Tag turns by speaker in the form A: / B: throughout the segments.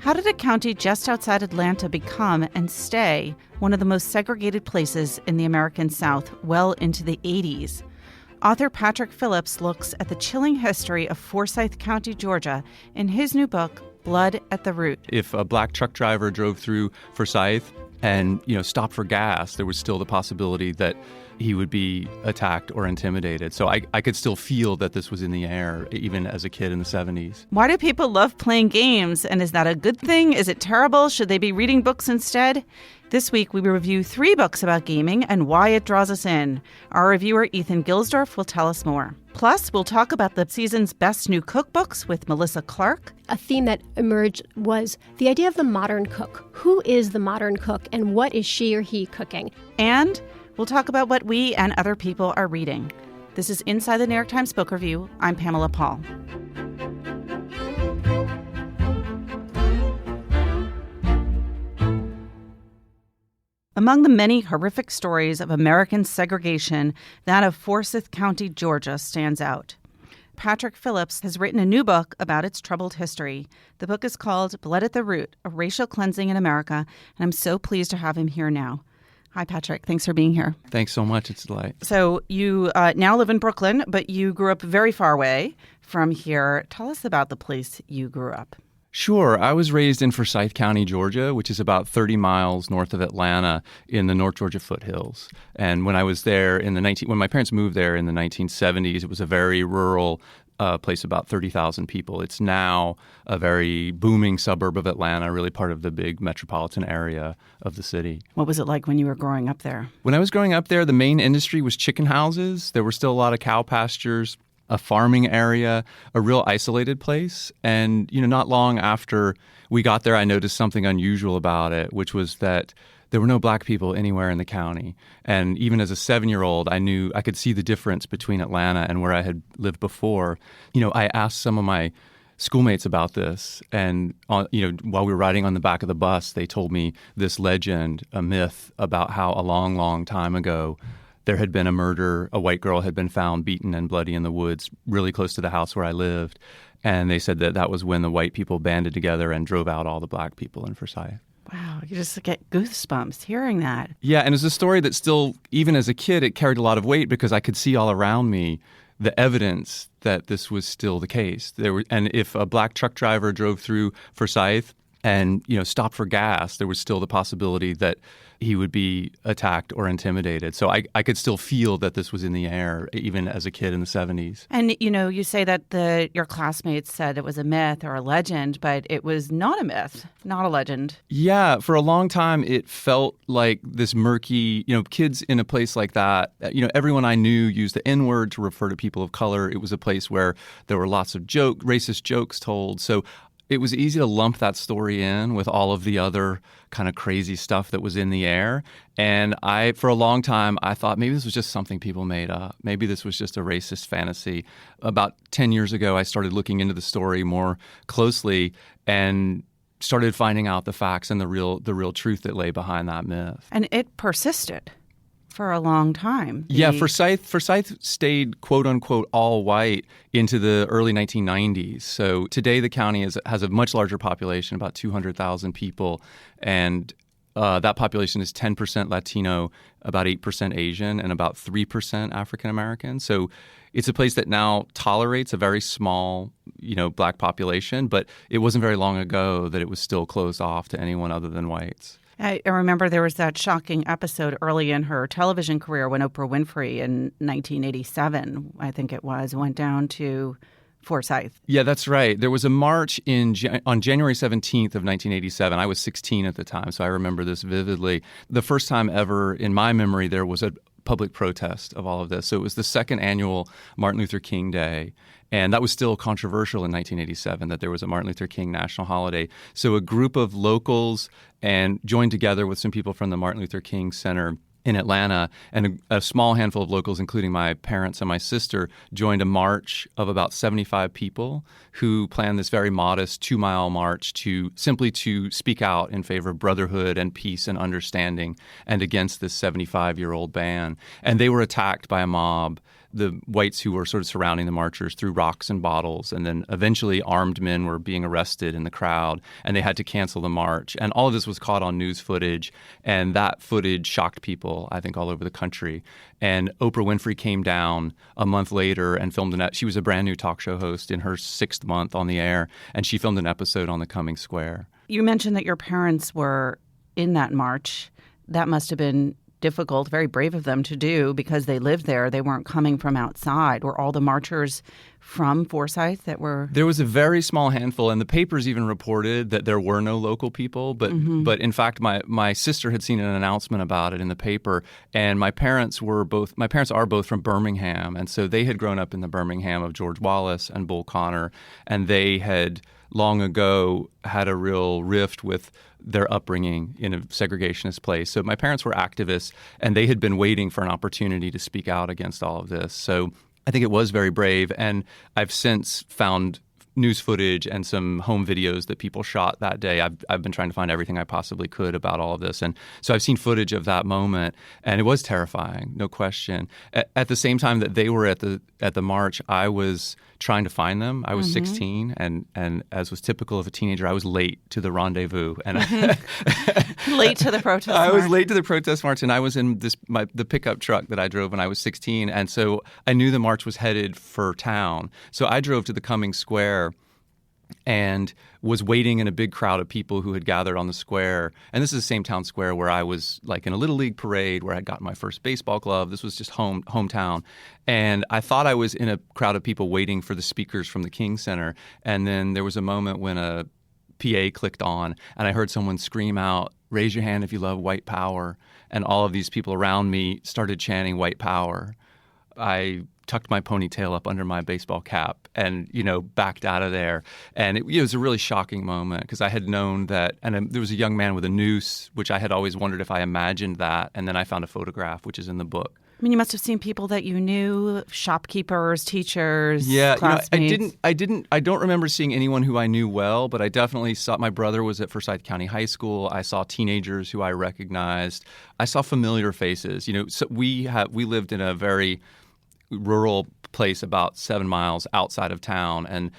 A: How did a county just outside Atlanta become and stay one of the most segregated places in the American South well into the 80s? Author Patrick Phillips looks at the chilling history of Forsyth County, Georgia, in his new book, Blood at the Root.
B: If a black truck driver drove through Forsyth and, stopped for gas, there was still the possibility that he would be attacked or intimidated. So I could still feel that this was in the air, even as a kid in the 70s.
A: Why do people love playing games? And is that a good thing? Is it terrible? Should they be reading books instead? This week, we review 3 books about gaming and why it draws us in. Our reviewer, Ethan Gilsdorf, will tell us more. Plus, we'll talk about the season's best new cookbooks with Melissa Clark.
C: A theme that emerged was the idea of the modern cook. Who is the modern cook and what is she or he cooking?
A: And we'll talk about what we and other people are reading. This is Inside the New York Times Book Review. I'm Pamela Paul. Among the many horrific stories of American segregation, that of Forsyth County, Georgia, stands out. Patrick Phillips has written a new book about its troubled history. The book is called Blood at the Root, A Racial Cleansing in America, and I'm so pleased to have him here now. Hi, Patrick. Thanks for being here.
B: Thanks so much. It's a delight.
A: So you now live in Brooklyn, but you grew up very far away from here. Tell us about the place you grew up.
B: Sure. I was raised in Forsyth County, Georgia, which is about 30 miles north of Atlanta in the North Georgia foothills. And when I was there when my parents moved there in the 1970s, it was a very rural place, about 30,000 people. It's now a very booming suburb of Atlanta, really part of the big metropolitan area of the city.
A: What was it like when you were growing up there?
B: When I was growing up there, the main industry was chicken houses. There were still a lot of cow pastures, a farming area, a real isolated place. And, not long after we got there, I noticed something unusual about it, which was that there were no black people anywhere in the county. And even as a 7-year-old, I knew I could see the difference between Atlanta and where I had lived before. I asked some of my schoolmates about this. And, while we were riding on the back of the bus, they told me this legend, a myth about how a long, long time ago, there had been a murder. A white girl had been found beaten and bloody in the woods really close to the house where I lived. And they said that was when the white people banded together and drove out all the black people in Forsyth.
A: Wow, you just get goosebumps hearing that.
B: Yeah, and it's a story that still, even as a kid, it carried a lot of weight because I could see all around me the evidence that this was still the case. And if a black truck driver drove through Forsyth and, stopped for gas, there was still the possibility that he would be attacked or intimidated. So I could still feel that this was in the air, even as a kid in the 70s.
A: And, you say that your classmates said it was a myth or a legend, but it was not a myth, not a legend.
B: Yeah, for a long time, it felt like this murky, kids in a place like that, everyone I knew used the N-word to refer to people of color. It was a place where there were lots of racist jokes told. So it was easy to lump that story in with all of the other kind of crazy stuff that was in the air. And for a long time, I thought maybe this was just something people made up. Maybe this was just a racist fantasy. About 10 years ago, I started looking into the story more closely and started finding out the facts and the real truth that lay behind that myth.
A: And it persisted for a long time.
B: Yeah, Forsyth stayed, quote unquote, all white into the early 1990s. So today the county has a much larger population, about 200,000 people, and that population is 10% Latino, about 8% Asian, and about 3% African American. So it's a place that now tolerates a very small, black population, but it wasn't very long ago that it was still closed off to anyone other than whites.
A: I remember there was that shocking episode early in her television career when Oprah Winfrey in 1987, I think it was, went down to Forsyth.
B: Yeah, that's right. There was a march on January 17th of 1987. I was 16 at the time, so I remember this vividly. The first time ever in my memory there was a public protest of all of this. So it was the second annual Martin Luther King Day. And that was still controversial in 1987 that there was a Martin Luther King national holiday. So a group of locals and joined together with some people from the Martin Luther King Center in Atlanta, and a small handful of locals, including my parents and my sister, joined a march of about 75 people who planned this very modest 2-mile march to speak out in favor of brotherhood and peace and understanding and against this 75-year-old ban. And they were attacked by a mob the whites who were sort of surrounding the marchers threw rocks and bottles, and then eventually armed men were being arrested in the crowd, and they had to cancel the march. And all of this was caught on news footage, and that footage shocked people, I think, all over the country. And Oprah Winfrey came down a month later and filmed she was a brand new talk show host in her 6th month on the air, and she filmed an episode on the Cumming Square.
A: You mentioned that your parents were in that march. That must have been difficult, very brave of them to do because they lived there. They weren't coming from outside. Were all the marchers from Forsyth that were?
B: There was a very small handful, and the papers even reported that there were no local people. But in fact, my sister had seen an announcement about it in the paper, and my parents are both from Birmingham, and so they had grown up in the Birmingham of George Wallace and Bull Connor, and they had long ago had a real rift with their upbringing in a segregationist place. So my parents were activists, and they had been waiting for an opportunity to speak out against all of this. So I think it was very brave, and I've since found news footage and some home videos that people shot that day. I've been trying to find everything I possibly could about all of this. And so I've seen footage of that moment, and it was terrifying, no question. At the same time that they were at the march, I was trying to find them. I was 16, and as was typical of a teenager, I was late to the rendezvous. And
A: late to the protest march.
B: I was late to the protest march, and I was in the pickup truck that I drove when I was 16. And so I knew the march was headed for town. So I drove to the Cumming Square and was waiting in a big crowd of people who had gathered on the square. And this is the same town square where I was like in a Little League parade where I'd gotten my first baseball glove. This was just hometown. And I thought I was in a crowd of people waiting for the speakers from the King Center. And then there was a moment when a PA clicked on, and I heard someone scream out, "Raise your hand if you love white power." And all of these people around me started chanting white power. I tucked my ponytail up under my baseball cap and, backed out of there. And it was a really shocking moment because I had known that, and there was a young man with a noose, which I had always wondered if I imagined that. And then I found a photograph, which is in the book.
A: I mean, you must have seen people that you knew, shopkeepers, teachers,
B: classmates. I don't remember seeing anyone who I knew well, but I definitely saw, my brother was at Forsyth County High School. I saw teenagers who I recognized. I saw familiar faces. So we lived in a very rural place about 7 miles outside of town. And,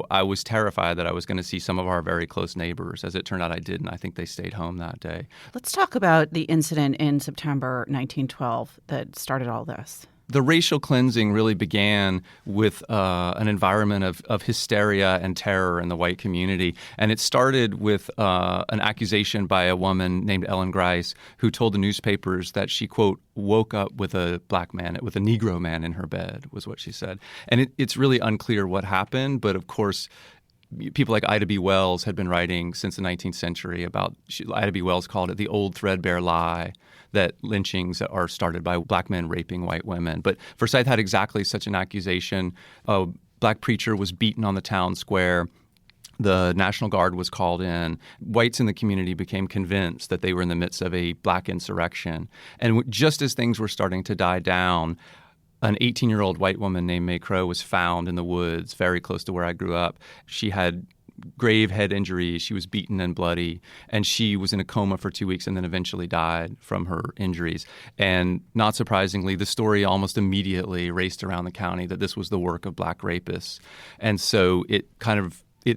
B: I was terrified that I was going to see some of our very close neighbors. As it turned out, I didn't. I think they stayed home that day.
A: Let's talk about the incident in September 1912 that started all this.
B: The racial cleansing really began with an environment of hysteria and terror in the white community. And it started with an accusation by a woman named Ellen Grice, who told the newspapers that she, quote, woke up with a black man, with a Negro man in her bed, was what she said. And it's really unclear what happened. But of course, people like Ida B. Wells had been writing since the 19th century about, Ida B. Wells called it the old threadbare lie, that lynchings are started by black men raping white women. But Forsyth had exactly such an accusation. A black preacher was beaten on the town square. The National Guard was called in. Whites in the community became convinced that they were in the midst of a black insurrection. And just as things were starting to die down, an 18-year-old white woman named Mae Crow was found in the woods very close to where I grew up. She had grave head injuries. She was beaten and bloody, and she was in a coma for 2 weeks and then eventually died from her injuries. And not surprisingly, the story almost immediately raced around the county that this was the work of black rapists. And so it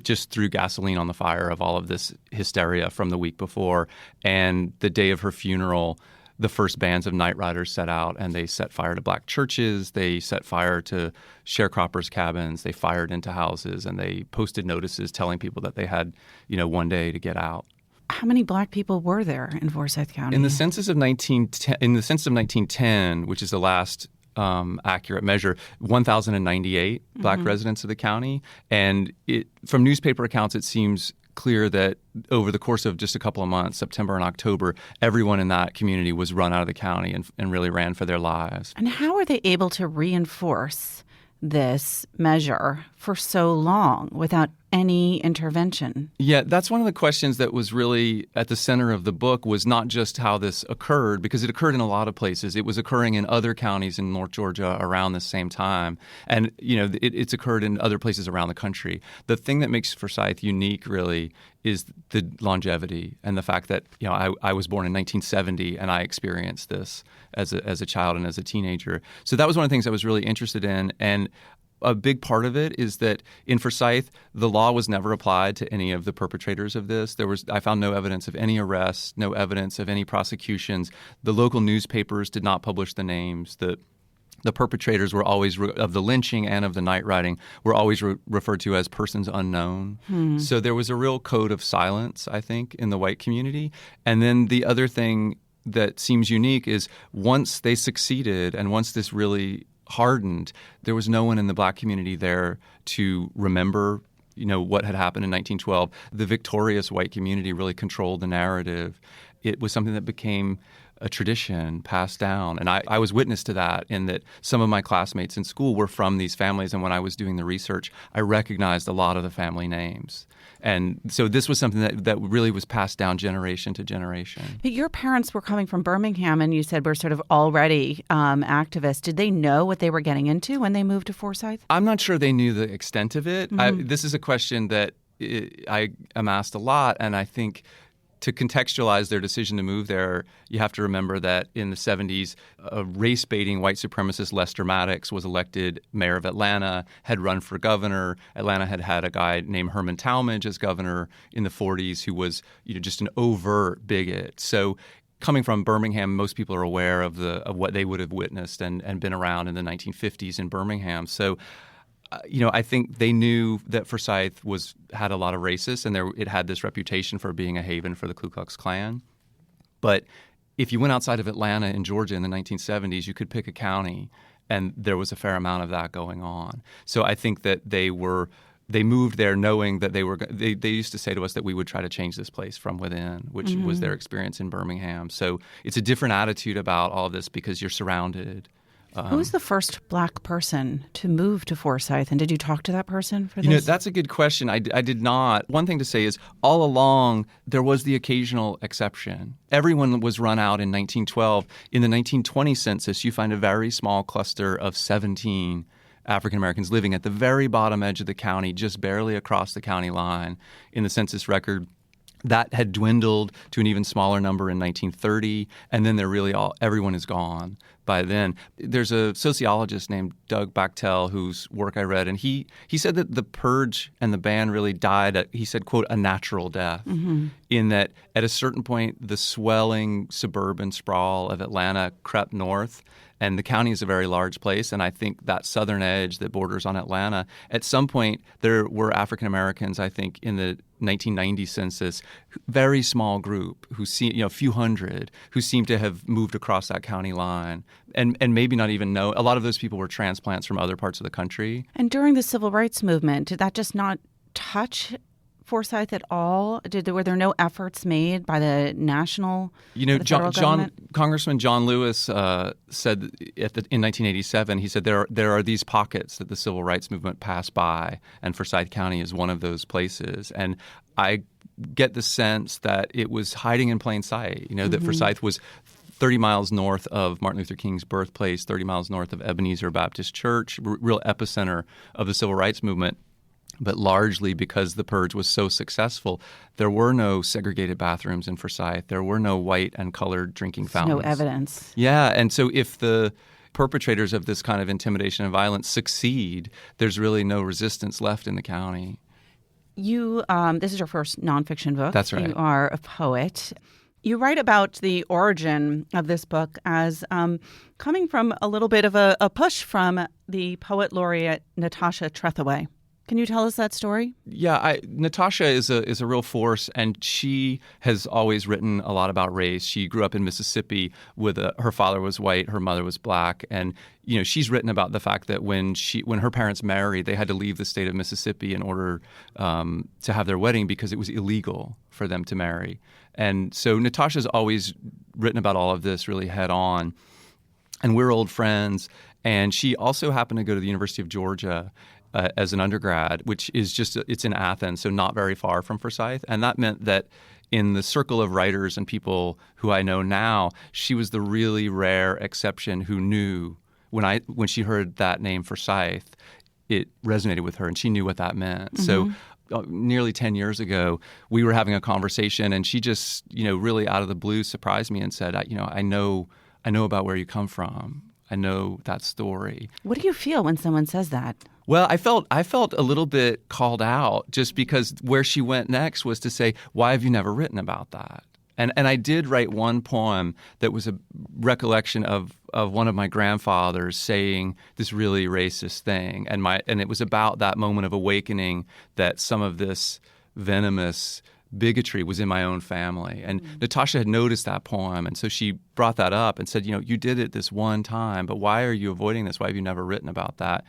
B: just threw gasoline on the fire of all of this hysteria from the week before. And the day of her funeral, the first bands of night riders set out, and they set fire to black churches. They set fire to sharecroppers' cabins. They fired into houses, and they posted notices telling people that they had, one day to get out.
A: How many black people were there in Forsyth County?
B: In the census of 1910, which is the last accurate measure, 1,098 black residents of the county. And from newspaper accounts, it seems clear that over the course of just a couple of months, September and October, everyone in that community was run out of the county and really ran for their lives.
A: And how are they able to reinforce this measure for so long without any intervention?
B: Yeah, that's one of the questions that was really at the center of the book, was not just how this occurred, because it occurred in a lot of places. It was occurring in other counties in North Georgia around the same time. And, it's occurred in other places around the country. The thing that makes Forsyth unique, really, is the longevity and the fact that, I was born in 1970 and I experienced this as a child and as a teenager. So that was one of the things I was really interested in. And a big part of it is that in Forsyth, the law was never applied to any of the perpetrators of this. I found no evidence of any arrests, no evidence of any prosecutions. The local newspapers did not publish the names. The perpetrators were always, of the lynching and of the night riding, were always referred to as persons unknown. So there was a real code of silence, I think, in the white community. And then the other thing that seems unique is once they succeeded and once this really hardened, there was no one in the black community there to remember, what had happened in 1912. The victorious white community really controlled the narrative. It was something that became a tradition passed down. And I was witness to that, in that some of my classmates in school were from these families. And when I was doing the research, I recognized a lot of the family names. And so this was something that really was passed down generation to generation.
A: But your parents were coming from Birmingham, and you said were sort of already activists. Did they know what they were getting into when they moved to Forsyth?
B: I'm not sure they knew the extent of it. This is a question that I amassed a lot, and I think to contextualize their decision to move there, you have to remember that in the 70s, a race-baiting white supremacist Lester Maddox was elected mayor of Atlanta, had run for governor. Atlanta had had a guy named Herman Talmadge as governor in the 40s who was just an overt bigot. So coming from Birmingham, most people are aware of what they would have witnessed and been around in the 1950s in Birmingham. So I think they knew that Forsyth had a lot of racists, and it had this reputation for being a haven for the Ku Klux Klan. But if you went outside of Atlanta in Georgia in the 1970s, you could pick a county, and there was a fair amount of that going on. So I think that they moved there knowing that they used to say to us that we would try to change this place from within, which was their experience in Birmingham. So it's a different attitude about all of this because you're surrounded.
A: Who was the first black person to move to Forsyth, and did you talk to that person for this?
B: That's a good question. I did not. One thing to say is all along there was the occasional exception. Everyone was run out in 1912. In the 1920 census, you find a very small cluster of 17 African Americans living at the very bottom edge of the county, just barely across the county line. In the census record, that had dwindled to an even smaller number in 1930, and then everyone is gone by then. There's a sociologist named Doug Bachtel whose work I read, and he said that the purge and the ban really died, he said, quote, a natural death, in that at a certain point, the swelling suburban sprawl of Atlanta crept north. And the county is a very large place, and I think that southern edge that borders on Atlanta, at some point there were African Americans, I think, in the 1990 census, very small group who a few hundred who seemed to have moved across that county line, and maybe not even know. A lot of those people were transplants from other parts of the country.
A: And during the civil rights movement, did that just not touch Forsyth at all? Were there no efforts made by the national,
B: Congressman John Lewis said in 1987, he said there are these pockets that the civil rights movement passed by, and Forsyth County is one of those places. And I get the sense that it was hiding in plain sight. That Forsyth was 30 miles north of Martin Luther King's birthplace, 30 miles north of Ebenezer Baptist Church, real epicenter of the civil rights movement. But largely because the purge was so successful, there were no segregated bathrooms in Forsyth. There were no white and colored drinking fountains.
A: No evidence.
B: Yeah, and so if the perpetrators of this kind of intimidation and violence succeed, there's really no resistance left in the county.
A: This is your first nonfiction book.
B: That's right.
A: You are a poet. You write about the origin of this book as coming from a little bit of a push from the poet laureate Natasha Trethewey. Can you tell us that story?
B: Yeah, Natasha is a real force, and she has always written a lot about race. She grew up in Mississippi with her father was white, her mother was black, and she's written about the fact that when her parents married, they had to leave the state of Mississippi in order to have their wedding because it was illegal for them to marry. And so Natasha's always written about all of this really head on, and we're old friends. And she also happened to go to the University of Georgia. as an undergrad, which is it's in Athens, so not very far from Forsyth. And that meant that in the circle of writers and people who I know now, she was the really rare exception who knew when she heard that name Forsyth, it resonated with her and she knew what that meant. Mm-hmm. So nearly 10 years ago, we were having a conversation and she just, really out of the blue surprised me and said, I know about where you come from. I know that story.
A: What do you feel when someone says that?
B: Well, I felt a little bit called out just because where she went next was to say, why have you never written about that? And I did write one poem that was a recollection of one of my grandfathers saying this really racist thing. And it was about that moment of awakening that some of this venomous bigotry was in my own family. And Natasha had noticed that poem. And so she brought that up and said, you did it this one time, but why are you avoiding this? Why have you never written about that?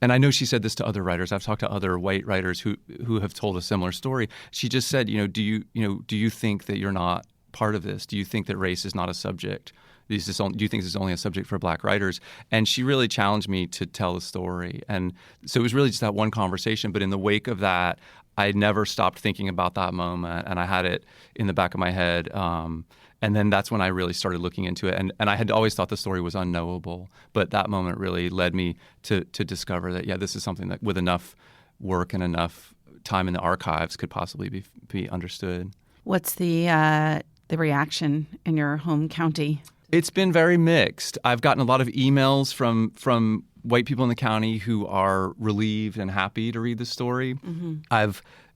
B: And I know she said this to other writers. I've talked to other white writers who have told a similar story. She just said, do you think that you're not part of this? Do you think that race is not a subject? Do you think this is only a subject for Black writers? And she really challenged me to tell the story. And so it was really just that one conversation. But in the wake of that, I never stopped thinking about that moment, and I had it in the back of my head. And then that's when I really started looking into it. And I had always thought the story was unknowable, but that moment really led me to discover that, this is something that with enough work and enough time in the archives could possibly be understood.
A: What's the reaction in your home county?
B: It's been very mixed. I've gotten a lot of emails from white people in the county who are relieved and happy to read the story. Mm-hmm.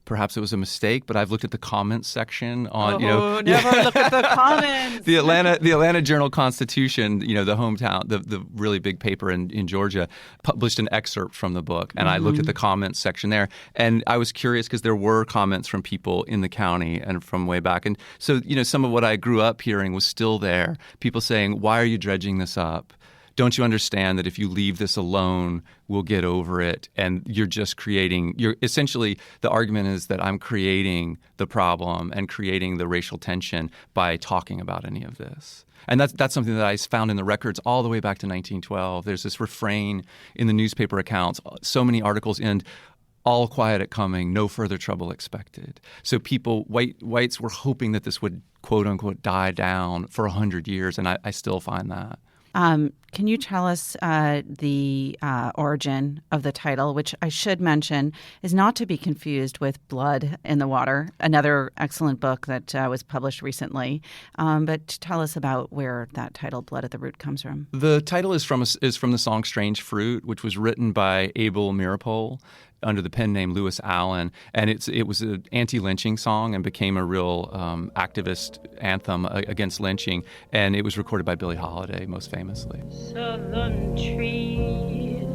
B: Perhaps it was a mistake, but I've looked at the comments section on,
A: never look at the comments.
B: the Atlanta Journal-Constitution, the hometown, the really big paper in Georgia, published an excerpt from the book, and I looked at the comments section there, and I was curious because there were comments from people in the county and from way back, and so some of what I grew up hearing was still there. People saying, "Why are you dredging this up? Don't you understand that if you leave this alone, we'll get over it?" And you're essentially, the argument is that I'm creating the problem and creating the racial tension by talking about any of this. And that's something that I found in the records all the way back to 1912. There's this refrain in the newspaper accounts, so many articles end, "All quiet at coming, no further trouble expected." So whites were hoping that this would, quote unquote, die down for 100 years, and I still find that.
A: Can you tell us the origin of the title, which I should mention is not to be confused with Blood in the Water, another excellent book that was published recently. But tell us about where that title, Blood at the Root, comes from.
B: The title is from the song Strange Fruit, which was written by Abel Meeropol under the pen name Lewis Allen, and it was an anti-lynching song and became a real activist anthem against lynching, and it was recorded by Billie Holiday most famously.
D: Southern trees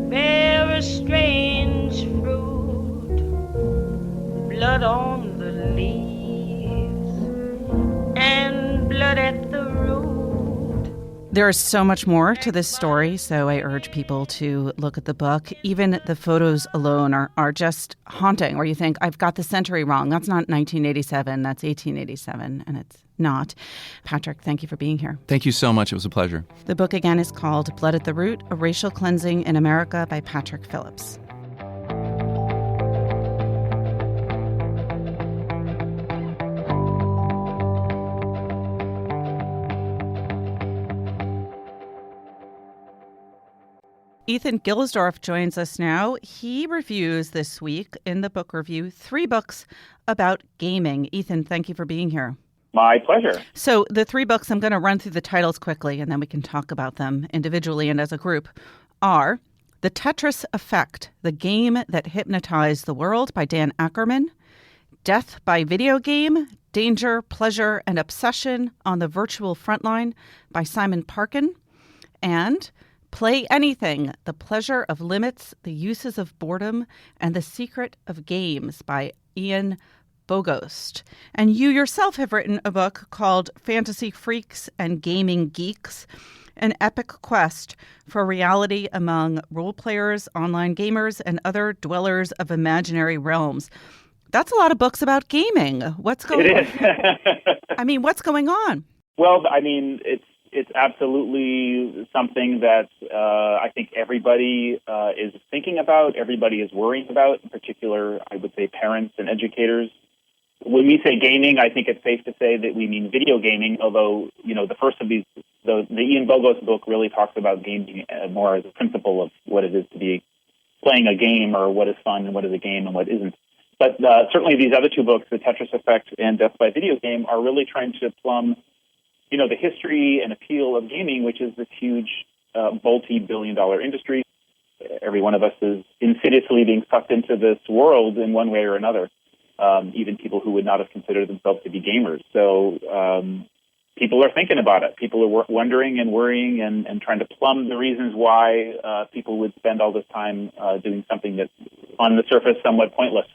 D: bear a strange fruit, blood on the leaves and blood at the root.
A: There is so much more to this story, so I urge people to look at the book. Even the photos alone are just haunting, where you think, I've got the century wrong. That's not 1987, that's 1887, and it's not. Patrick, thank you for being here.
B: Thank you so much. It was a pleasure.
A: The book again is called Blood at the Root, A Racial Cleansing in America by Patrick Phillips. Ethan Gilsdorf joins us now. He reviews this week in the book review 3 books about gaming. Ethan, thank you for being here.
E: My pleasure.
A: So the 3 books, I'm going to run through the titles quickly, and then we can talk about them individually and as a group, are The Tetris Effect, The Game That Hypnotized the World by Dan Ackerman, Death by Video Game, Danger, Pleasure, and Obsession on the Virtual Frontline by Simon Parkin, and Play Anything, The Pleasure of Limits, The Uses of Boredom, and The Secret of Games by Ian Bogost. And you yourself have written a book called Fantasy Freaks and Gaming Geeks, an epic quest for reality among role players, online gamers, and other dwellers of imaginary realms. That's a lot of books about gaming. What's going on?
E: It is.
A: What's going on?
E: Well, it's It's absolutely something that I think everybody is thinking about, everybody is worrying about, in particular, I would say parents and educators. When we say gaming, I think it's safe to say that we mean video gaming, although, the first of these, the Ian Bogos book really talks about gaming more as a principle of what it is to be playing a game, or what is fun and what is a game and what isn't. But certainly these other two books, The Tetris Effect and Death by Video Game, are really trying to plumb the history and appeal of gaming, which is this huge, multi-billion-dollar industry. Every one of us is insidiously being sucked into this world in one way or another, even people who would not have considered themselves to be gamers. So people are thinking about it. People are wondering and worrying and trying to plumb the reasons why people would spend all this time doing something that's on the surface somewhat pointless.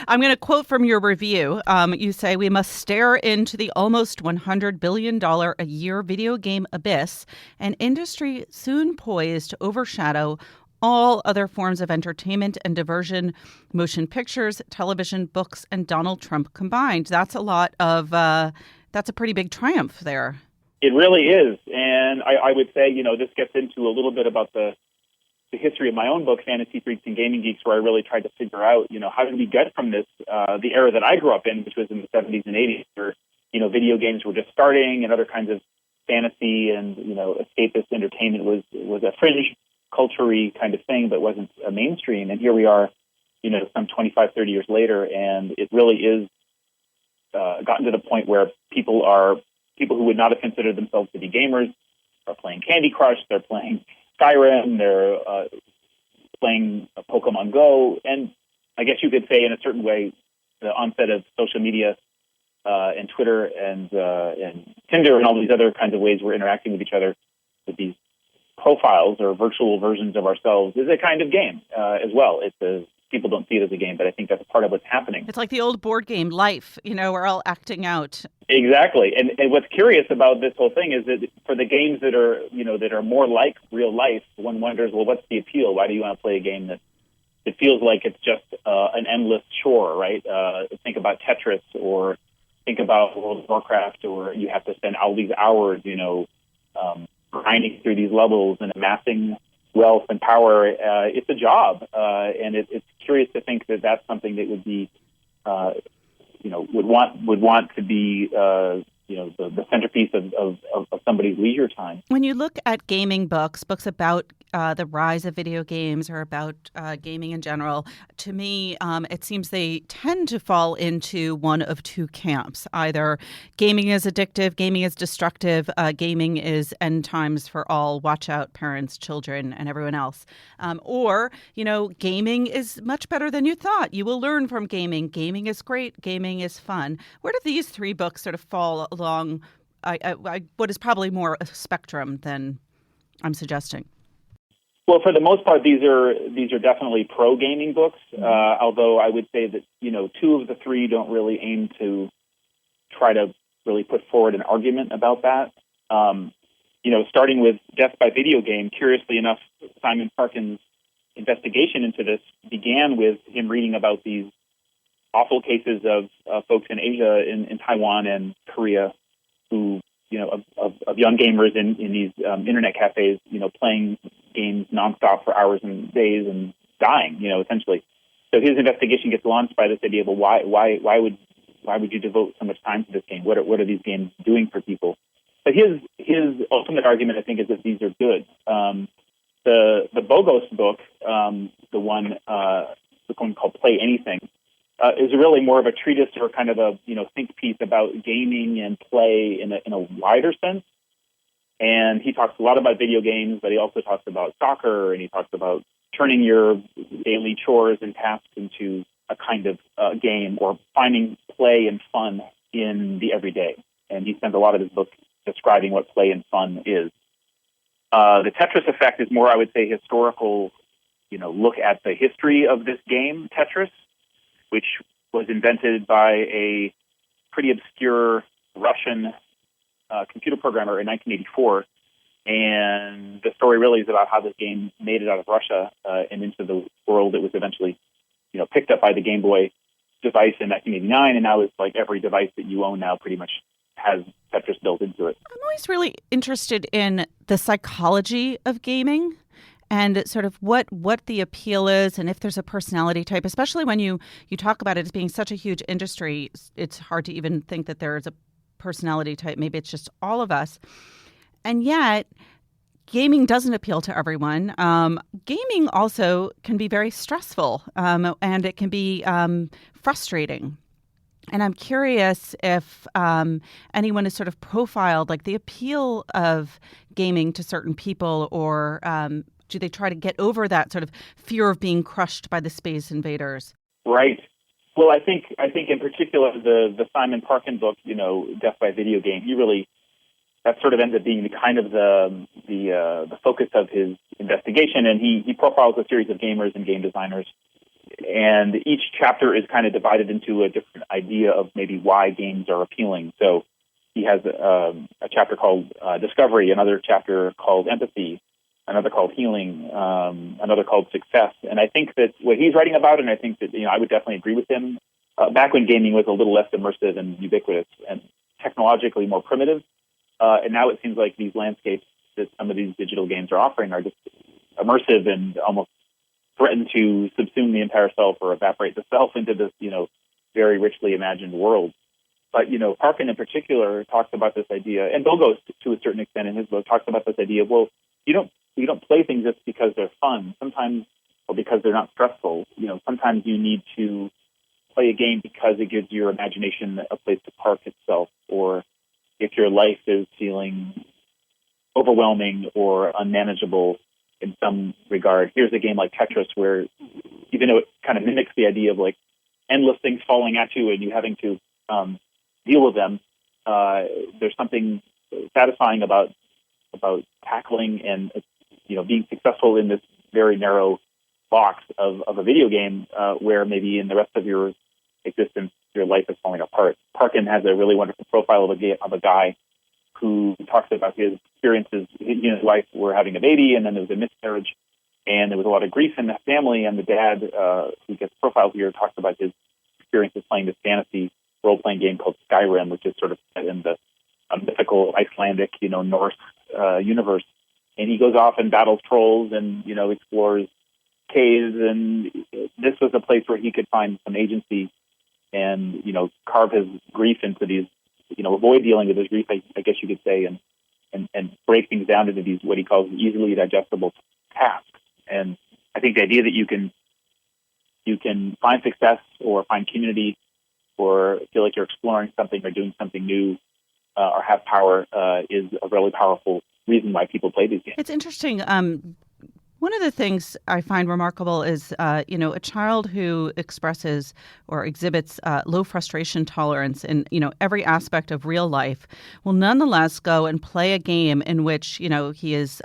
A: I'm going to quote from your review. You say, "We must stare into the almost $100 billion a year video game abyss, an industry soon poised to overshadow all other forms of entertainment and diversion, motion pictures, television, books, and Donald Trump combined." That's a lot of... That's a pretty big triumph there.
E: It really is. And I would say, this gets into a little bit about the history of my own book, Fantasy Freaks and Gaming Geeks, where I really tried to figure out, how did we get from this, the era that I grew up in, which was in the 70s and 80s, where, video games were just starting and other kinds of fantasy and, escapist entertainment was a fringe culture-y kind of thing, but wasn't a mainstream. And here we are, some 25, 30 years later, and it really is gotten to the point where people who would not have considered themselves to be gamers are playing Candy Crush, they're playing Skyrim, they're playing Pokemon Go, and I guess you could say in a certain way the onset of social media and Twitter and Tinder and all these other kinds of ways we're interacting with each other with these profiles or virtual versions of ourselves is a kind of game as well. People don't see it as a game, but I think that's part of what's happening.
A: It's like the old board game, Life. We're all acting out.
E: Exactly. And what's curious about this whole thing is that for the games that are more like real life, one wonders, well, what's the appeal? Why do you want to play a game that it feels like it's just an endless chore, right? Think about Tetris, or think about World of Warcraft, or you have to spend all these hours, grinding through these levels and amassing wealth and power. It's a job, and it's curious to think that that's something that would be, would want to be, the centerpiece of somebody's leisure time.
A: When you look at gaming books about the rise of video games or about gaming in general, to me, it seems they tend to fall into one of two camps. Either gaming is addictive, gaming is destructive, gaming is end times for all. Watch out, parents, children, and everyone else. Or, gaming is much better than you thought. You will learn from gaming. Gaming is great. Gaming is fun. Where do these three books sort of fall along what is probably more a spectrum than I'm suggesting?
E: Well, for the most part, these are definitely pro-gaming books, although I would say that, two of the three don't really aim to try to really put forward an argument about that. Starting with Death by Video Game, curiously enough, Simon Parkin's investigation into this began with him reading about these awful cases of folks in Asia, in Taiwan and Korea, who, of young gamers in these internet cafes, playing games nonstop for hours and days and dying, essentially. So his investigation gets launched by this idea of, well, why would you devote so much time to this game? What are these games doing for people? But his ultimate argument, I think, is that these are good. The Bogos book, the one called Play Anything, is really more of a treatise or kind of a think piece about gaming and play in a wider sense. And he talks a lot about video games, but he also talks about soccer, and he talks about turning your daily chores and tasks into a kind of game, or finding play and fun in the everyday. And he spends a lot of his book describing what play and fun is. The Tetris Effect is more, I would say, historical, look at the history of this game, Tetris, which was invented by a pretty obscure Russian computer programmer in 1984. And the story really is about how this game made it out of Russia and into the world. It was eventually, picked up by the Game Boy device in 1989, and now it's like every device that you own now pretty much has Tetris built into it.
A: I'm always really interested in the psychology of gaming and sort of what the appeal is and if there's a personality type, especially when you talk about it as being such a huge industry. It's hard to even think that there is a personality type. Maybe it's just all of us. And yet, gaming doesn't appeal to everyone. Gaming also can be very stressful, and it can be frustrating. And I'm curious if anyone has sort of profiled like the appeal of gaming to certain people, or do they try to get over that sort of fear of being crushed by the space invaders?
E: Right. Well, I think in particular the Simon Parkin book, Death by Video Game, that sort of ends up being the kind of the focus of his investigation, and he profiles a series of gamers and game designers, and each chapter is kind of divided into a different idea of maybe why games are appealing. So he has a chapter called Discovery, another chapter called Empathy, another called Healing, another called Success. And I think that what he's writing about, and I think that I would definitely agree with him, back when gaming was a little less immersive and ubiquitous and technologically more primitive, and now it seems like these landscapes that some of these digital games are offering are just immersive and almost threaten to subsume the entire self or evaporate the self into this, very richly imagined world. But, Parkin in particular talks about this idea, and Bill goes to a certain extent in his book, talks about this idea of, well, you don't play things just because they're fun. Sometimes, or because they're not stressful. Sometimes you need to play a game because it gives your imagination a place to park itself, or if your life is feeling overwhelming or unmanageable in some regard. Here's a game like Tetris where, even though it kind of mimics the idea of like endless things falling at you and you having to deal with them, there's something satisfying about tackling and being successful in this very narrow box of a video game, where maybe in the rest of your existence your life is falling apart. Parkin has a really wonderful profile of a guy who talks about his experiences. He and his wife were having a baby, and then there was a miscarriage, and there was a lot of grief in the family. And the dad, who gets profiled here, talks about his experiences playing this fantasy role-playing game called Skyrim, which is sort of set in the mythical Icelandic, Norse universe. And he goes off and battles trolls and, explores caves. And this was a place where he could find some agency and, carve his grief into these, avoid dealing with his grief, I guess you could say, and break things down into these, what he calls easily digestible tasks. And I think the idea that you can find success or find community or feel like you're exploring something or doing something new or have power is a really powerful reason why people play these games.
A: It's interesting. One of the things I find remarkable is, a child who expresses or exhibits low frustration tolerance in, every aspect of real life will nonetheless go and play a game in which, he is,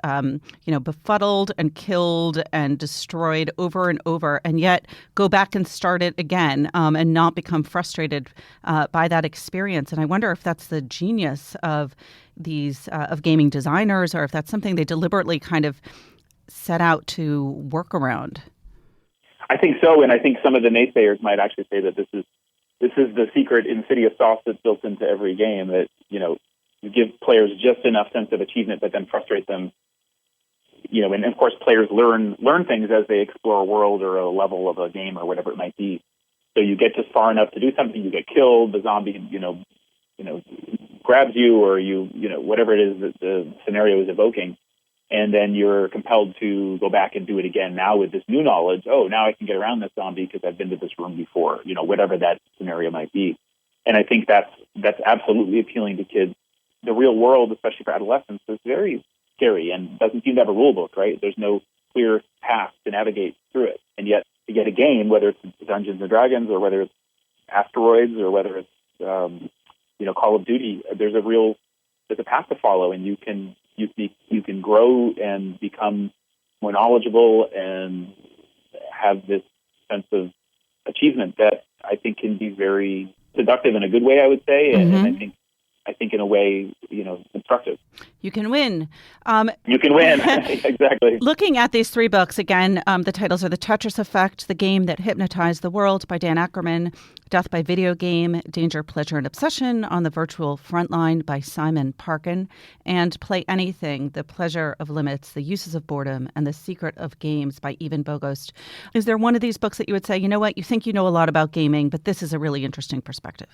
A: befuddled and killed and destroyed over and over, and yet go back and start it again and not become frustrated by that experience. And I wonder if that's the genius of these of gaming designers, or if that's something they deliberately kind of set out to work around.
E: I think so, and I think some of the naysayers might actually say that this is the secret insidious sauce that's built into every game, that you give players just enough sense of achievement but then frustrate them. And of course players learn things as they explore a world or a level of a game or whatever it might be. So you get just far enough to do something, you get killed, the zombie grabs you, or whatever it is that the scenario is evoking. And then you're compelled to go back and do it again now with this new knowledge. Oh, now I can get around this zombie because I've been to this room before, whatever that scenario might be. And I think that's absolutely appealing to kids. The real world, especially for adolescents, is very scary and doesn't seem to have a rule book, right? There's no clear path to navigate through it. And yet to get a game, whether it's Dungeons and Dragons or whether it's Asteroids or whether it's, Call of Duty, there's a path to follow, and you can grow and become more knowledgeable and have this sense of achievement that I think can be very seductive in a good way, I would say. Mm-hmm. And I think I think in a way, instructive.
A: You can win.
E: You can win. Exactly.
A: Looking at these three books, again, the titles are The Tetris Effect, The Game That Hypnotized the World by Dan Ackerman, Death by Video Game, Danger, Pleasure, and Obsession on the Virtual Frontline by Simon Parkin, and Play Anything, The Pleasure of Limits, The Uses of Boredom, and The Secret of Games by Even Bogost. Is there one of these books that you would say, you know what, you think you know a lot about gaming, but this is a really interesting perspective?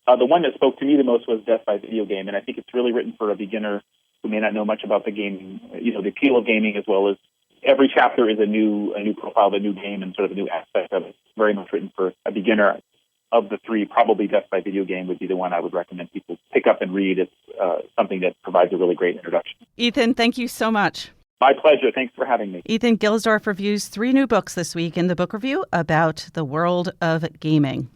E: The one that spoke to me the most was Death by Video Game, and I think it's really written for a beginner who may not know much about the gaming, the appeal of gaming, as well as every chapter is a new profile of a new game and sort of a new aspect of it. It's very much written for a beginner. Of the three, probably Death by Video Game would be the one I would recommend people pick up and read. It's something that provides a really great introduction.
A: Ethan, thank you so much.
E: My pleasure. Thanks for having me.
A: Ethan Gilsdorf reviews 3 new books this week in the book review about the world of gaming.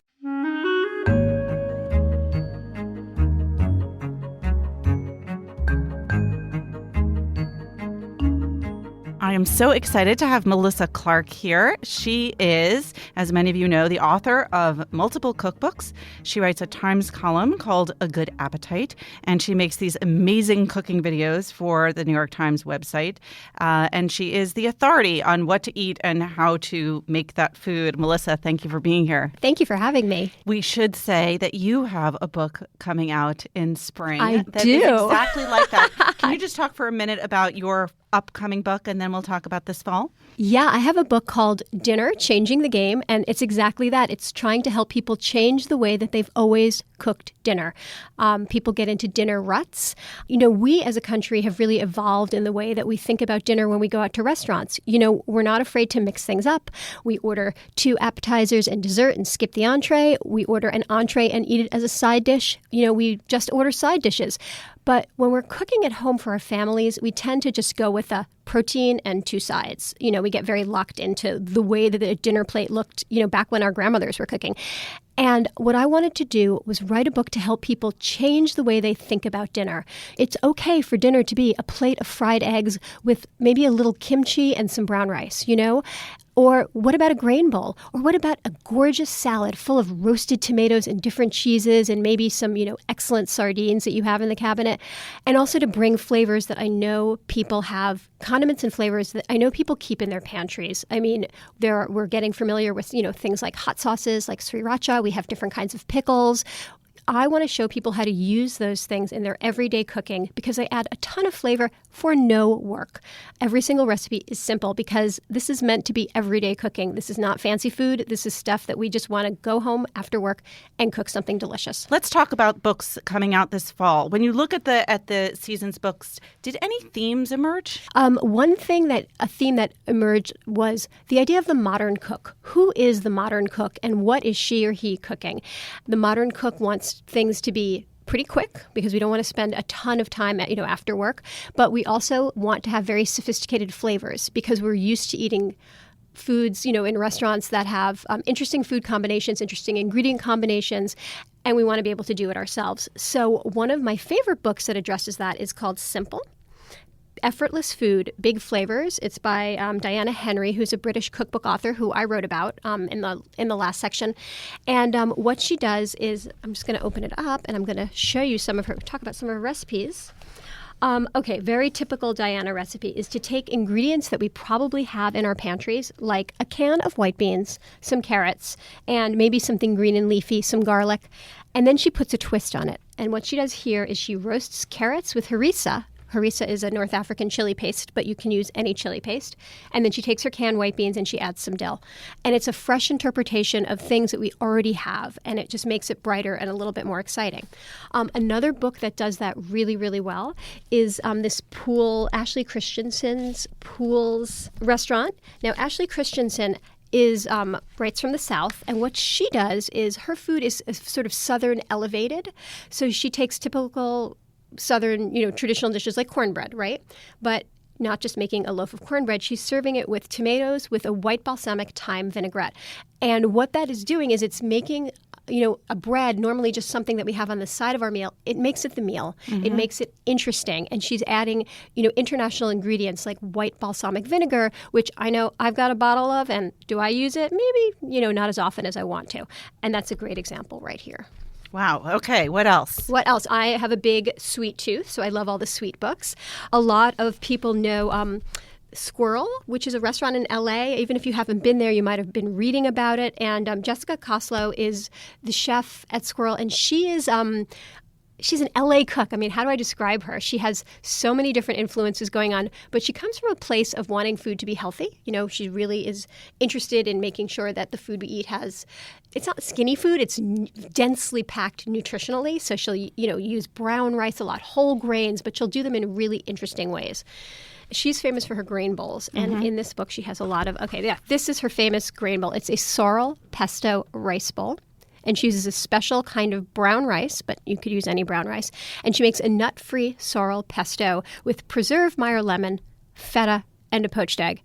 A: I am so excited to have Melissa Clark here. She is, as many of you know, the author of multiple cookbooks. She writes a Times column called A Good Appetite, and she makes these amazing cooking videos for the New York Times website. And she is the authority on what to eat and how to make that food. Melissa, thank you for being here.
C: Thank you for having me.
A: We should say that you have a book coming out in spring.
C: I
A: that
C: do.
A: Is exactly like that. Can you just talk for a minute about your upcoming book, and then we'll talk about this fall?
C: Yeah, I have a book called Dinner, Changing the Game, and it's exactly that. It's trying to help people change the way that they've always cooked dinner. People get into dinner ruts. We as a country have really evolved in the way that we think about dinner when we go out to restaurants. We're not afraid to mix things up. We order 2 appetizers and dessert and skip the entree. We order an entree and eat it as a side dish. We just order side dishes. But when we're cooking at home for our families, we tend to just go with a protein and 2 sides. We get very locked into the way that a dinner plate looked, back when our grandmothers were cooking. And what I wanted to do was write a book to help people change the way they think about dinner. It's okay for dinner to be a plate of fried eggs with maybe a little kimchi and some brown rice, Or what about a grain bowl? Or what about a gorgeous salad full of roasted tomatoes and different cheeses and maybe some, excellent sardines that you have in the cabinet? And also to bring flavors that I know people have, condiments and flavors that I know people keep in their pantries. I mean, we're getting familiar with, things like hot sauces, like sriracha. We have different kinds of pickles. I want to show people how to use those things in their everyday cooking because they add a ton of flavor for no work. Every single recipe is simple because this is meant to be everyday cooking. This is not fancy food. This is stuff that we just want to go home after work and cook something delicious.
A: Let's talk about books coming out this fall. When you look at the season's books, did any themes emerge?
C: A theme that emerged was the idea of the modern cook. Who is the modern cook and what is she or he cooking? The modern cook wants things to be pretty quick because we don't want to spend a ton of time after work, but we also want to have very sophisticated flavors because we're used to eating foods, in restaurants that have interesting food combinations, interesting ingredient combinations, and we want to be able to do it ourselves. So one of my favorite books that addresses that is called Simple. Effortless Food, Big Flavors. It's by Diana Henry, who's a British cookbook author who I wrote about in the last section. And what she does is, I'm just going to open it up and I'm going to show you talk about some of her recipes. Very typical Diana recipe is to take ingredients that we probably have in our pantries, like a can of white beans, some carrots, and maybe something green and leafy, some garlic, and then she puts a twist on it. And what she does here is she roasts carrots with harissa. Harissa is a North African chili paste, but you can use any chili paste. And then she takes her canned white beans and she adds some dill. And it's a fresh interpretation of things that we already have, and it just makes it brighter and a little bit more exciting. Another book that does that really, really well is this Ashley Christensen's Pools restaurant. Now, Ashley Christensen writes from the South, and what she does is her food is sort of Southern elevated. So she takes typical Southern, traditional dishes like cornbread, right? But not just making a loaf of cornbread, she's serving it with tomatoes with a white balsamic thyme vinaigrette. And what that is doing is it's making, a bread, normally just something that we have on the side of our meal, it makes it the meal. Mm-hmm. It makes it interesting. And she's adding, international ingredients like white balsamic vinegar, which I know I've got a bottle of, and do I use it? Maybe, not as often as I want to. And that's a great example right here.
A: Wow. Okay. What else?
C: What else? I have a big sweet tooth, so I love all the sweet books. A lot of people know Squirrel, which is a restaurant in LA. Even if you haven't been there, you might have been reading about it. And Jessica Koslow is the chef at Squirrel, and she's an LA cook. I mean, how do I describe her? She has so many different influences going on, but she comes from a place of wanting food to be healthy. You know, she really is interested in making sure that the food we eat it's not skinny food, it's densely packed nutritionally. So she'll, use brown rice a lot, whole grains, but she'll do them in really interesting ways. She's famous for her grain bowls, and in this book she has a lot of, this is her famous grain bowl. It's a sorrel pesto rice bowl. And she uses a special kind of brown rice, but you could use any brown rice. And she makes a nut-free sorrel pesto with preserved Meyer lemon, feta, and a poached egg.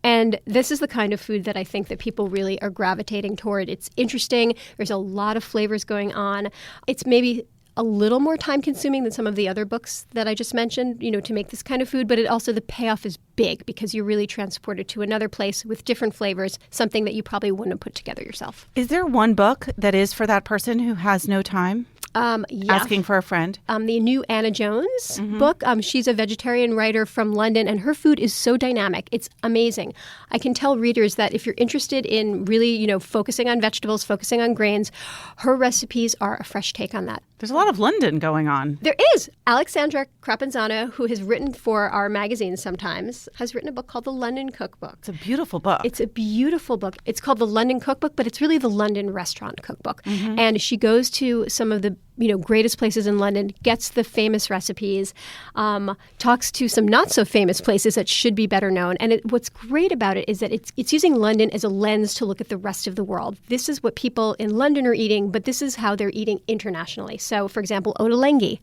C: And this is the kind of food that I think that people really are gravitating toward. It's interesting. There's a lot of flavors going on. It's maybe a little more time-consuming than some of the other books that I just mentioned, to make this kind of food. But the payoff is big because you're really transported to another place with different flavors, something that you probably wouldn't have put together yourself.
A: Is there one book that is for that person who has no time?
C: Yeah.
A: Asking for a friend.
C: The new Anna Jones book. She's a vegetarian writer from London, and her food is so dynamic. It's amazing. I can tell readers that if you're interested in really, focusing on vegetables, focusing on grains, her recipes are a fresh take on that.
A: There's a lot of London going on.
C: There is. Alexandra Crapanzano, who has written for our magazine sometimes, has written a book called The London Cookbook.
A: It's a beautiful book.
C: It's a beautiful book. It's called The London Cookbook, but it's really the London Restaurant Cookbook. And she goes to some of the greatest places in London, gets the famous recipes, talks to some not so famous places that should be better known. And what's great about it is that it's using London as a lens to look at the rest of the world. This is what people in London are eating, but this is how they're eating internationally. So, for example, Ottolenghi,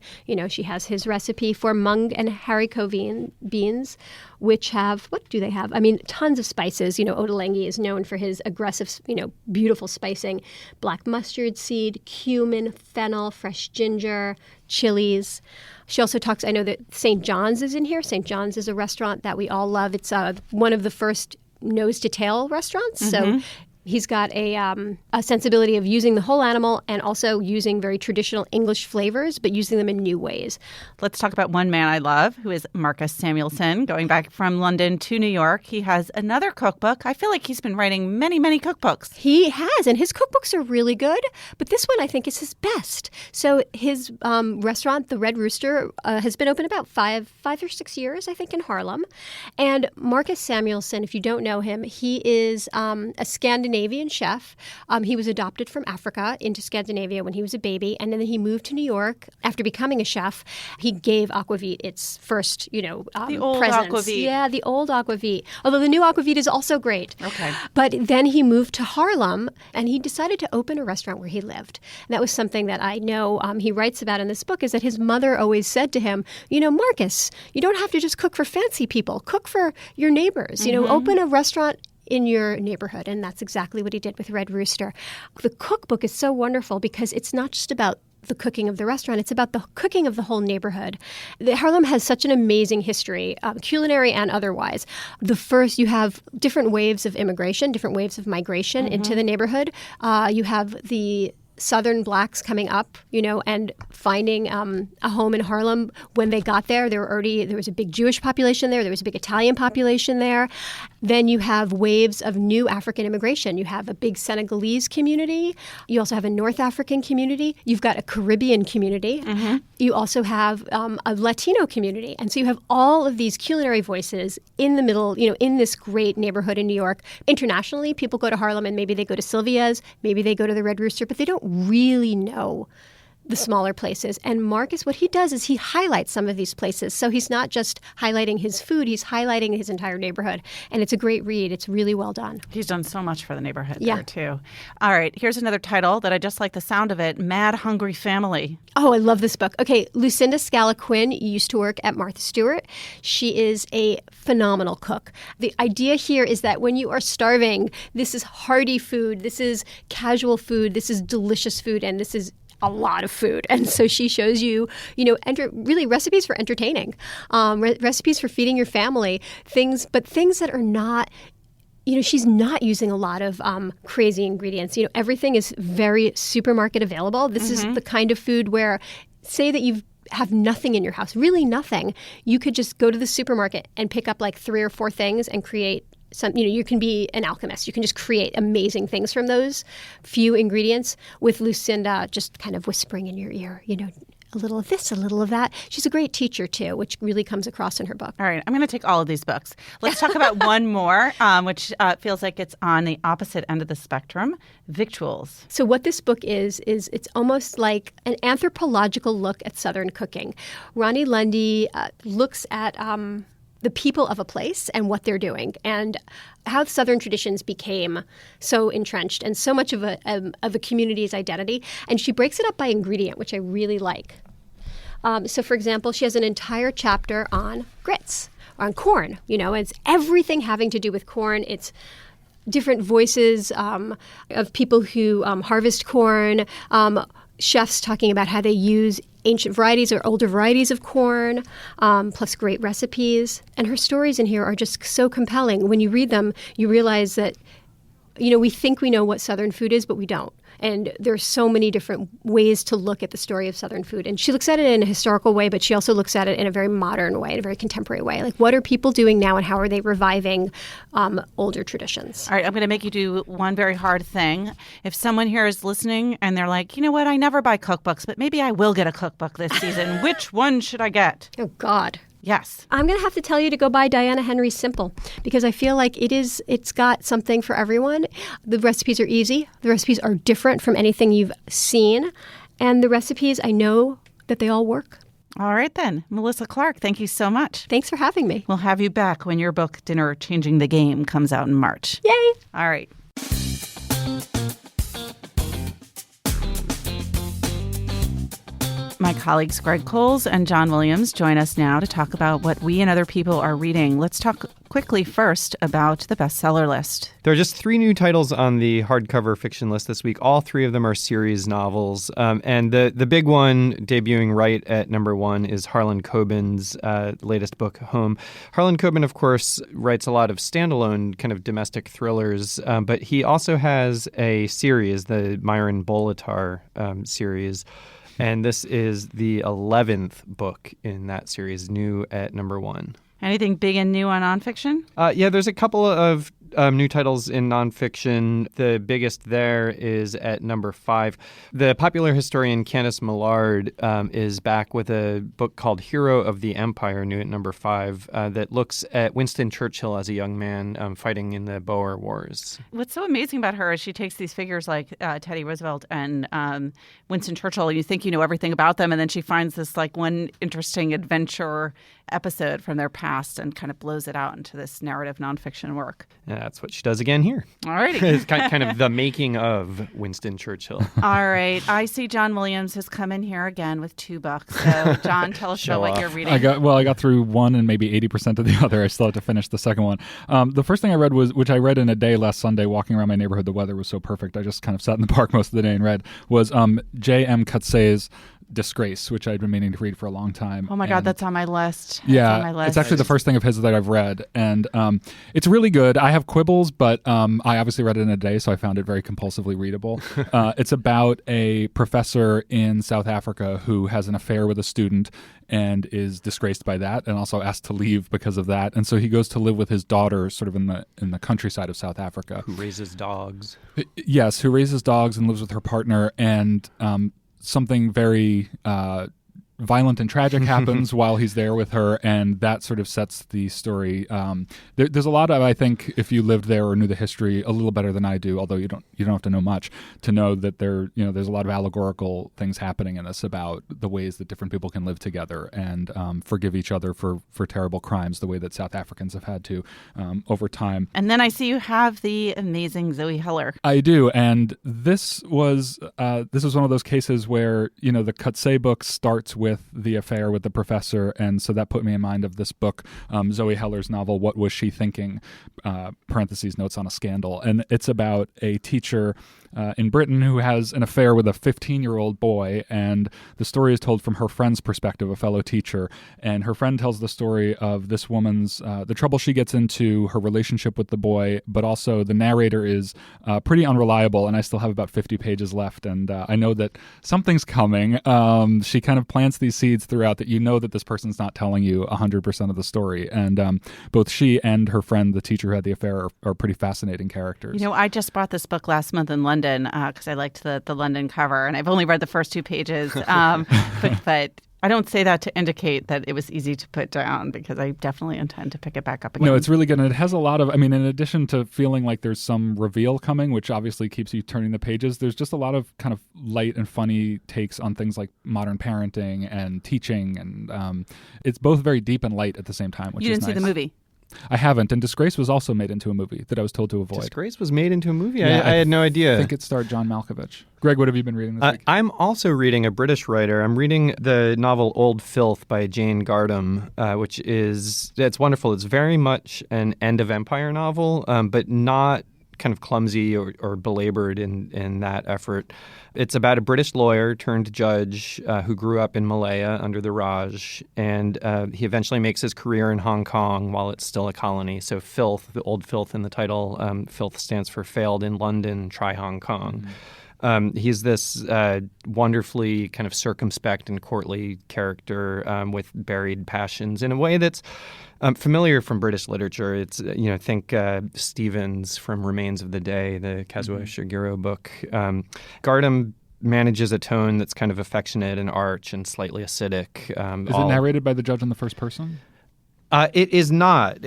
C: she has his recipe for mung and haricot beans, which have, what do they have? I mean, tons of spices. Ottolenghi is known for his aggressive, beautiful spicing. Black mustard seed, cumin, fennel, fresh ginger, chilies. She also talks, I know that St. John's is in here. St. John's is a restaurant that we all love. It's one of the first nose-to-tail restaurants. So he's got a sensibility of using the whole animal and also using very traditional English flavors, but using them in new ways.
A: Let's talk about one man I love, who is Marcus Samuelsson. Going back from London to New York, he has another cookbook. I feel like he's been writing many, many cookbooks.
C: He has, and his cookbooks are really good, but this one I think is his best. So his restaurant, The Red Rooster, has been open about five or 6 years, I think, in Harlem. And Marcus Samuelsson, if you don't know him, he is a Scandinavian chef. He was adopted from Africa into Scandinavia when he was a baby, and then he moved to New York after becoming a chef. He gave Aquavit its first,
A: the old
C: presence.
A: Aquavit.
C: Yeah, the old Aquavit. Although the new Aquavit is also great.
A: Okay.
C: But then he moved to Harlem, and he decided to open a restaurant where he lived. And that was something that I know he writes about in this book, is that his mother always said to him, Marcus, you don't have to just cook for fancy people. Cook for your neighbors. Open a restaurant in your neighborhood. And that's exactly what he did with Red Rooster. The cookbook is so wonderful because it's not just about the cooking of the restaurant. It's about the cooking of the whole neighborhood. Harlem has such an amazing history, culinary and otherwise. You have different waves of immigration, different waves of migration into the neighborhood. You have the Southern blacks coming up, and finding a home in Harlem. When they got there, there was a big Jewish population there. There was a big Italian population there. Then you have waves of new African immigration. You have a big Senegalese community. You also have a North African community. You've got a Caribbean community. You also have a Latino community. And so you have all of these culinary voices in the middle, in this great neighborhood in New York. Internationally, people go to Harlem and maybe they go to Sylvia's, maybe they go to the Red Rooster, but they don't really know the smaller places. And Marcus, what he does is he highlights some of these places. So he's not just highlighting his food, he's highlighting his entire neighborhood. And it's a great read. It's really well done.
A: He's done so much for the neighborhood there, too. All right, here's another title that I just like the sound of it, Mad Hungry Family.
C: Oh, I love this book. Okay, Lucinda Scala Quinn used to work at Martha Stewart. She is a phenomenal cook. The idea here is that when you are starving, this is hearty food, this is casual food, this is delicious food, and this is a lot of food. And so she shows you, really recipes for entertaining, recipes for feeding your family, things that are not, she's not using a lot of crazy ingredients. Everything is very supermarket available. This is the kind of food where, say that you have nothing in your house, really nothing, you could just go to the supermarket and pick up like 3 or 4 things and create some, you can be an alchemist. You can just create amazing things from those few ingredients, with Lucinda just kind of whispering in your ear, a little of this, a little of that. She's a great teacher, too, which really comes across in her book.
A: All right. I'm going to take all of these books. Let's talk about one more, which feels like it's on the opposite end of the spectrum, Victuals.
C: So what this book is it's almost like an anthropological look at Southern cooking. Ronnie Lundy looks at the people of a place and what they're doing, and how Southern traditions became so entrenched and so much of a community's identity. And she breaks it up by ingredient, which I really like. So, for example, she has an entire chapter on grits, on corn. It's everything having to do with corn. It's different voices of people who harvest corn, chefs talking about how they use ancient varieties or older varieties of corn, plus great recipes. And her stories in here are just so compelling. When you read them, you realize that, we think we know what Southern food is, but we don't. And there's so many different ways to look at the story of Southern food. And she looks at it in a historical way, but she also looks at it in a very modern way, in a very contemporary way. Like, what are people doing now, and how are they reviving older traditions?
A: All right, I'm going to make you do one very hard thing. If someone here is listening and they're like, you know what, I never buy cookbooks, but maybe I will get a cookbook this season. Which one should I get?
C: Oh, God.
A: Yes.
C: I'm going to have to tell you to go buy Diana Henry's Simple, because I feel like it's got something for everyone. The recipes are easy. The recipes are different from anything you've seen. And the recipes, I know that they all work.
A: All right, then. Melissa Clark, thank you so much.
C: Thanks for having me.
A: We'll have you back when your book, Dinner Changing the Game, comes out in March.
C: Yay!
A: All right. My colleagues Greg Coles and John Williams join us now to talk about what we and other people are reading. Let's talk quickly first about the bestseller list.
F: There are just 3 new titles on the hardcover fiction list this week. All 3 of them are series novels. And the big one debuting right at number 1 is Harlan Coben's latest book, Home. Harlan Coben, of course, writes a lot of standalone kind of domestic thrillers, but he also has a series, the Myron Bolitar series. And this is the 11th book in that series, new at number 1.
A: Anything big and new on nonfiction?
F: Yeah, there's a couple of new titles in nonfiction. The biggest there is at number 5. The popular historian Candace Millard is back with a book called Hero of the Empire, new at number 5, that looks at Winston Churchill as a young man fighting in the Boer Wars.
A: What's so amazing about her is she takes these figures like Teddy Roosevelt and Winston Churchill, and you think you know everything about them, and then she finds this like one interesting adventure episode from their past and kind of blows it out into this narrative nonfiction work.
F: Yeah, that's what she does again here.
A: All righty.
F: It's kind of the making of Winston Churchill.
A: All right. I see John Williams has come in here again with 2 books. So, John, tell us about what you're reading.
G: I got through one and maybe 80% of the other. I still have to finish the second one. The first thing I read which I read in a day last Sunday, walking around my neighborhood. The weather was so perfect. I just kind of sat in the park most of the day and read, was J.M. Coetzée's Disgrace, which I'd been meaning to read for a long time.
A: Oh my God, that's on my list.
G: Yeah,
A: on my list.
G: It's actually the first thing of his that I've read, and it's really good. I have quibbles, but I obviously read it in a day, so I found it very compulsively readable. It's about a professor in South Africa who has an affair with a student and is disgraced by that, and also asked to leave because of that. And so he goes to live with his daughter, sort of in the countryside of South Africa,
F: Who raises dogs.
G: Yes, who raises dogs and lives with her partner, and something very violent and tragic happens while he's there with her, and that sort of sets the story. There's a lot of, I think, if you lived there or knew the history a little better than I do, although you don't have to know much to know that there's a lot of allegorical things happening in this about the ways that different people can live together and forgive each other for terrible crimes, the way that South Africans have had to over time.
A: And then I see you have the amazing Zoe Heller.
G: I do, and this was one of those cases where the Coetzee book starts with the affair with the professor, and so that put me in mind of this book, Zoe Heller's novel, What Was She Thinking? Parentheses, Notes on a Scandal. And it's about a teacher in Britain who has an affair with a 15-year-old boy, and the story is told from her friend's perspective, a fellow teacher. And her friend tells the story of this woman's, the trouble she gets into, her relationship with the boy, but also the narrator is pretty unreliable, and I still have about 50 pages left, and I know that something's coming. She kind of plants these seeds throughout that you know that this person's not telling you 100% of the story. And both she and her friend, the teacher who had the affair, are pretty fascinating characters.
A: You know, I just bought this book last month in London because I liked the London cover, and I've only read the first 2 pages. But I don't say that to indicate that it was easy to put down, because I definitely intend to pick it back up again.
G: No, it's really good. And it has a lot of, I mean, in addition to feeling like there's some reveal coming, which obviously keeps you turning the pages, there's just a lot of kind of light and funny takes on things like modern parenting and teaching. And it's both very deep and light at the same time, which is nice.
A: You didn't see the movie?
G: I haven't. And Disgrace was also made into a movie that I was told to avoid.
F: Disgrace was made into a movie?
G: Yeah,
F: I had no idea.
G: I think it starred John Malkovich. Greg, what have you been reading this week?
F: I'm also reading a British writer. I'm reading the novel Old Filth by Jane Gardam, which it's wonderful. It's very much an end of empire novel, but not kind of clumsy or belabored in that effort. It's about a British lawyer turned judge who grew up in Malaya under the Raj, and he eventually makes his career in Hong Kong while it's still a colony. So Filth, the Old Filth in the title, Filth stands for failed in London, try Hong Kong. He's this wonderfully kind of circumspect and courtly character with buried passions in a way that's familiar from British literature. It's, think Stevens from Remains of the Day, the Kazuo Shigeru book. Gardam manages a tone that's kind of affectionate and arch and slightly acidic.
G: Is it narrated by the judge in the first person?
F: It is not.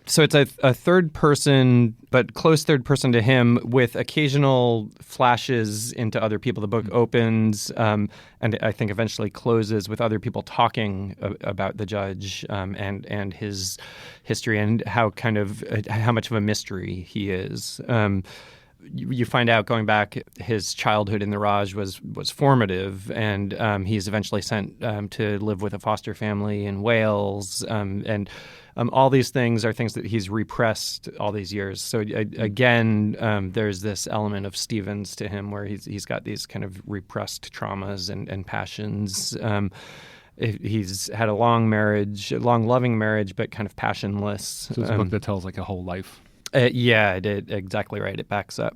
F: So it's a third person, but close third person to him, with occasional flashes into other people. The book opens and I think eventually closes with other people talking about the judge and his history and how much of a mystery he is. You find out going back, his childhood in the Raj was formative, and he's eventually sent to live with a foster family in Wales, and all these things are things that he's repressed all these years. So again, there's this element of Stevens to him where he's got these kind of repressed traumas and passions. He's had a long loving marriage, but kind of passionless.
G: So it's a book that tells like a whole life.
F: Yeah, it did. Exactly right. It backs up.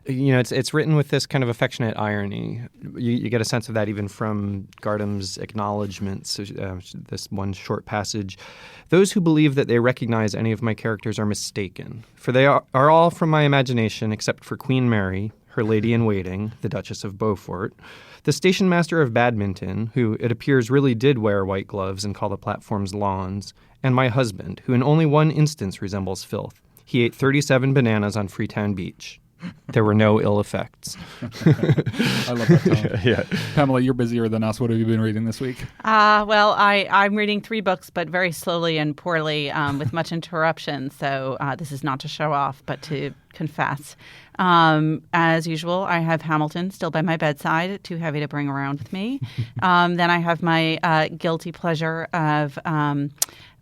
F: It's written with this kind of affectionate irony. You get a sense of that even from Gardam's acknowledgments. This one short passage. Those who believe that they recognize any of my characters are mistaken, for they are all from my imagination except for Queen Mary, her lady-in-waiting, the Duchess of Beaufort, the station master of badminton, who it appears really did wear white gloves and call the platforms lawns, and my husband, who in only one instance resembles Filth. He ate 37 bananas on Freetown Beach. There were no ill effects.
G: I love that tone.
F: Yeah.
G: Pamela, you're busier than us. What have you been reading this week?
A: Well, I'm reading 3 books, but very slowly and poorly with much interruption. So this is not to show off, but to confess. As usual, I have Hamilton still by my bedside, too heavy to bring around with me. Then I have my guilty pleasure of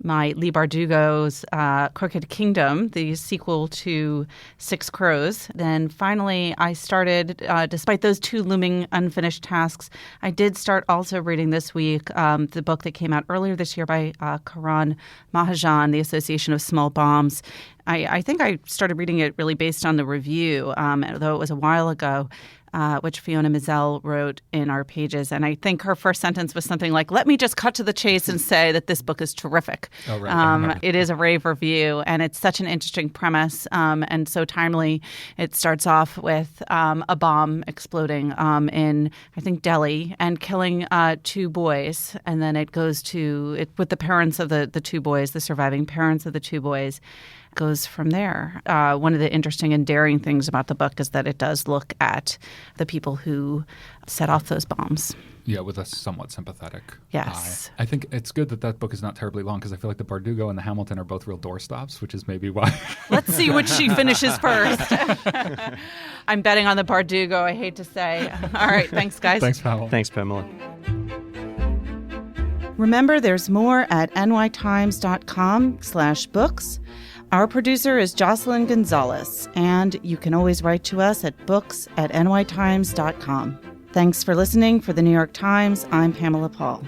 A: my Lee Bardugo's Crooked Kingdom, the sequel to Six Crows. Then finally, I started, despite those 2 looming unfinished tasks, I did start also reading this week the book that came out earlier this year by Karan Mahajan, The Association of Small Bombs. I think I started reading it really based on the review, although it was a while ago, which Fiona Mizell wrote in our pages. And I think her first sentence was something like, let me just cut to the chase and say that this book is terrific.
G: Oh, right.
A: It is a rave review, and it's such an interesting premise and so timely. It starts off with a bomb exploding in, I think, Delhi and killing 2 boys. And then it goes to with the parents of the 2 boys, the surviving parents of the 2 boys. Goes from there. One of the interesting and daring things about the book is that it does look at the people who set off those bombs.
G: Yeah, with a somewhat sympathetic
A: Yes.
G: eye. I think it's good that book is not terribly long, because I feel like the Bardugo and the Hamilton are both real doorstops, which is maybe why.
A: Let's see which she finishes first. I'm betting on the Bardugo, I hate to say. All right, thanks, guys.
G: Thanks, Pamela.
F: Thanks, Pamela.
A: Remember, there's more at nytimes.com/books. Our producer is Jocelyn Gonzalez, and you can always write to us at books@nytimes.com. Thanks for listening. For the New York Times, I'm Pamela Paul.